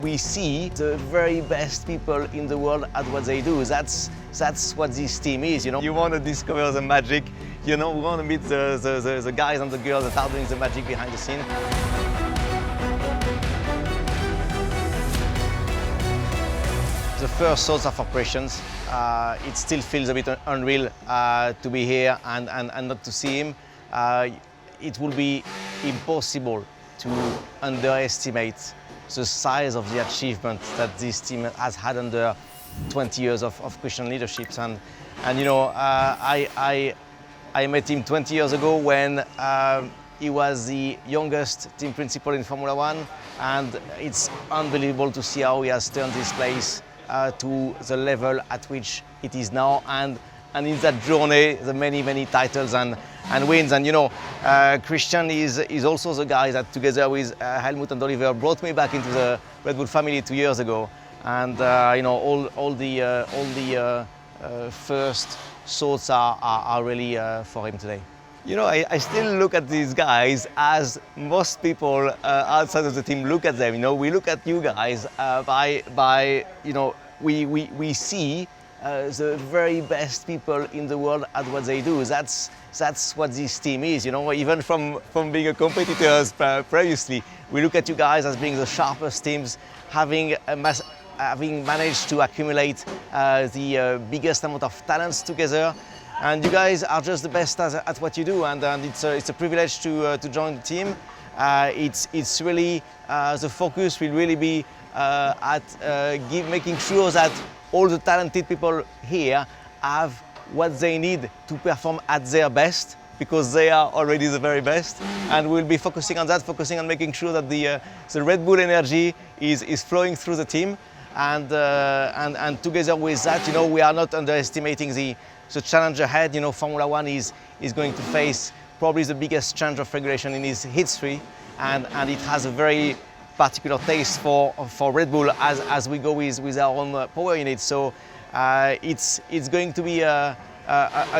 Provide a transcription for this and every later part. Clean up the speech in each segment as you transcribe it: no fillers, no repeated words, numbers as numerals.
We see the very best people in the world at what they do. That's what this team is. You want to discover the magic. We want to meet the guys and the girls that are doing the magic behind the scene. The first thoughts are for questions. It still feels a bit unreal to be here and not to see him. It will be impossible to underestimate the size of the achievement that this team has had under 20 years of Christian leadership. And I met him 20 years ago when he was the youngest team principal in Formula One, and it's unbelievable to see how he has turned this place to the level at which it is now, and in that journey, the many titles and wins. And Christian is also the guy that, together with Helmut and Oliver, brought me back into the Red Bull family 2 years ago. And all the first thoughts are really for him today. I still look at these guys as most people outside of the team look at them. We look at you guys we see the very best people in the world at what they do. That's what this team is. Even from being a competitors previously, we look at you guys as being the sharpest teams, having managed to accumulate the biggest amount of talents together. And you guys are just the best at what you do, and it's a privilege to join the team. It's really the focus will really be at making sure that all the talented people here have what they need to perform at their best, because they are already the very best. And we'll be focusing on that, focusing on making sure that the Red Bull energy is flowing through the team. And together with that, we are not underestimating the challenge ahead. Formula One is going to face probably the biggest change of regulation in its history, and it has a very particular taste for Red Bull as we go with our own power unit. So it's going to be an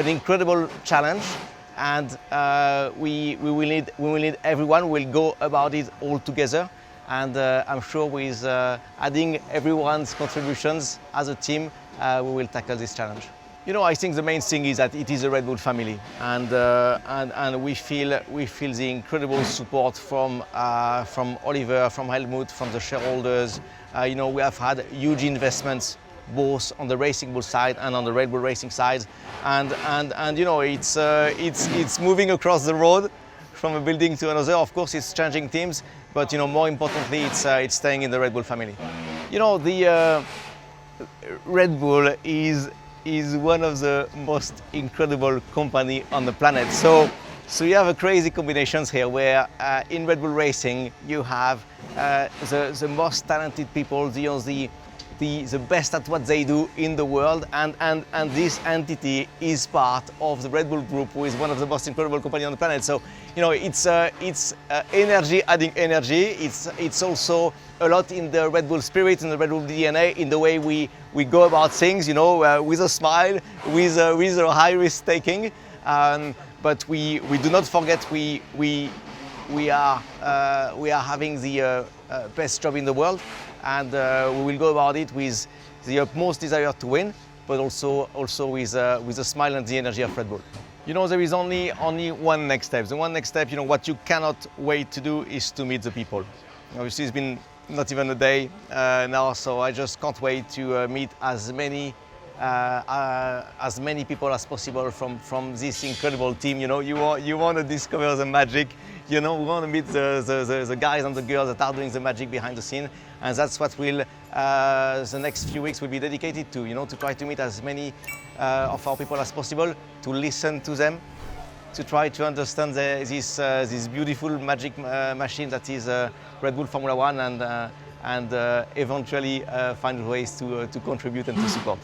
incredible challenge, and we will need everyone. We'll go about it all together, and I'm sure with adding everyone's contributions as a team, we will tackle this challenge. I think the main thing is that it is a Red Bull family, and we feel the incredible support from Oliver, from Helmut, from the shareholders. We have had huge investments both on the Racing Bull side and on the Red Bull Racing side, and it's moving across the road from a building to another. Of course, it's changing teams, but more importantly, it's staying in the Red Bull family. The Red Bull is one of the most incredible company on the planet. So you have a crazy combinations here where in Red Bull Racing you have the most talented people, the best at what they do in the world, and this entity is part of the Red Bull Group, who is one of the most incredible companies on the planet. So it's energy adding energy. It's also a lot in the Red Bull spirit, in the Red Bull DNA, in the way we go about things, with a smile, with a high risk taking. But we do not forget we are having the best job in the world, and we will go about it with the utmost desire to win, but also with a smile and the energy of Red Bull. There is only one next step. The one next step, what you cannot wait to do is to meet the people. Obviously, it's been not even a day now, so I just can't wait to meet as many people as possible from this incredible team. You want to discover the magic. We want to meet the guys and the girls that are doing the magic behind the scene, and that's what the next few weeks will be dedicated to. To try to meet as many of our people as possible, to listen to them, to try to understand this beautiful magic machine that is Red Bull Formula One, and eventually find ways to contribute and to support.